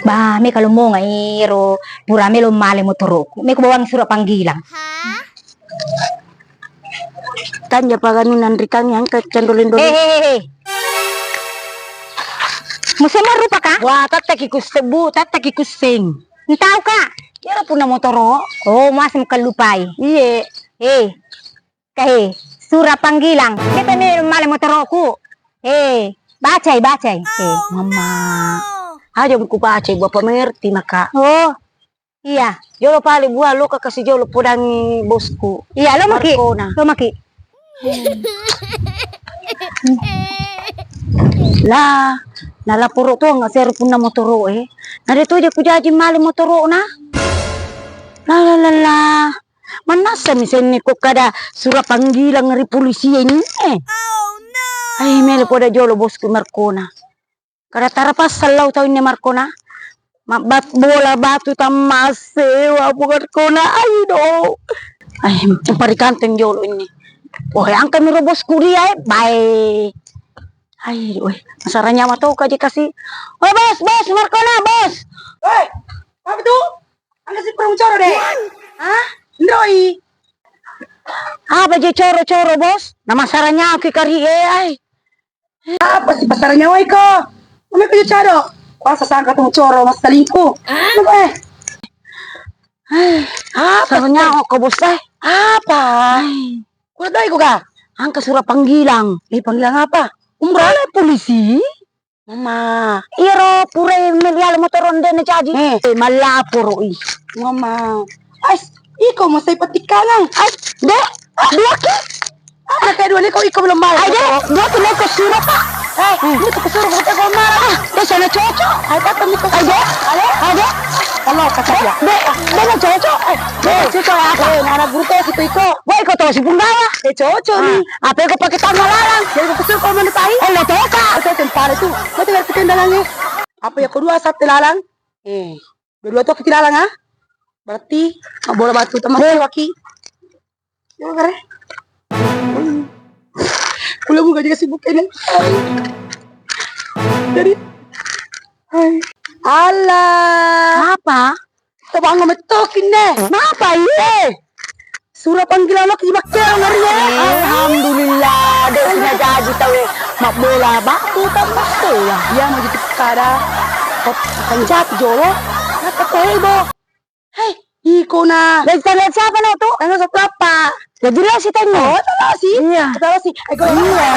Ba, may kalumo nga iro, murami lumali mo turok. May kubawang sura panggilang. Tanya pa ganin Enrican yang ke cendolin dulu. Hehehe. Musim rupa ka? Wah, tataki kusebu, tataki kusing. Entau ka? Kira puna motoro. Oh, mas makalupay. Iye. Kahe, sura panggilang. Kita may lumali mo turok. Bacay. Mama. Aja buku baca, gua pemerti maka. Oh, iya. Jolo pali buah lo kasih jolo pudangi bosku. Iya, lo maki. Markona. Lo maki. Lah, nalapuro to nga sir puna motoro Nade to je kujaji mali motoro na. La. Manasa misen ni ko kada sura panggilang ngeri polisi ini. Oh no. Ay mele poda jolo bosku Markona. Kada tarapas salau tau ini Markona. Bola batu tamasewa Markona. Ay do. Ay parikanten jolo ini. Oh yang kami robos kuliah bye. Ay, masaranya mah tuh kaji kasih. Oh bos, Markona bos. Apa tuh? Angkat si perang coro deh. Hah? Ndoi. Apa je coro bos? Nama saranya aku kari ay. Apa sih pasarnya woi ko? Kami kerja caro. Kuasa sangka tuh coro mas selingkuh. Apa saranya aku bos Apa? Kuat doi ka? Angka surat panggilang. Panggilang apa? Umrale polisi? Mama. Iro pure melial motoron dene caji. Malapuro Mama. Ais, iko masay patikalang. Ay, dek. Dua ki. Ada kayak dua ni kau iko belum malam. Ay, dek. Dua tu nak kesuruh pak. Ini tu kesuruh kita kau marah. Dek sana cocok. Ay, kata ni kau. Ay, dek. Dek. Kalau kata dia. Dek na cocok. Dek cocok apa? Nara guru kau situ iko. Wah, iko tahu si Punggawa. Dek cocok ni. Apa yang kau pakai tangan larang? Jadi kau kesuruh kau menetai. Lo toka. Itu tempat itu. Kau tinggal kendalangnya. Apa yang kedua satu lalang? Dua tu kita lalang ah. Berarti bola batu teman waki. Ya kare. Kulo mo gaji sibuk ini. Jadi Allah. Apa? Tabang ngometokin deh. Apa ini? Surah panggilan lo kejebak cewek ngarinya. Alhamdulillah. Dia sudah jadi tahu. Mak bola batu tambah bola. Dia mau jadi kada. Kok penjat jolo. Apa tebo? Hei, iko na. Lihat siapa na to? Ano sa papa? Jadi lah si Tango. Oh, tala si. Iya. Tala si. Ay, go. Iya.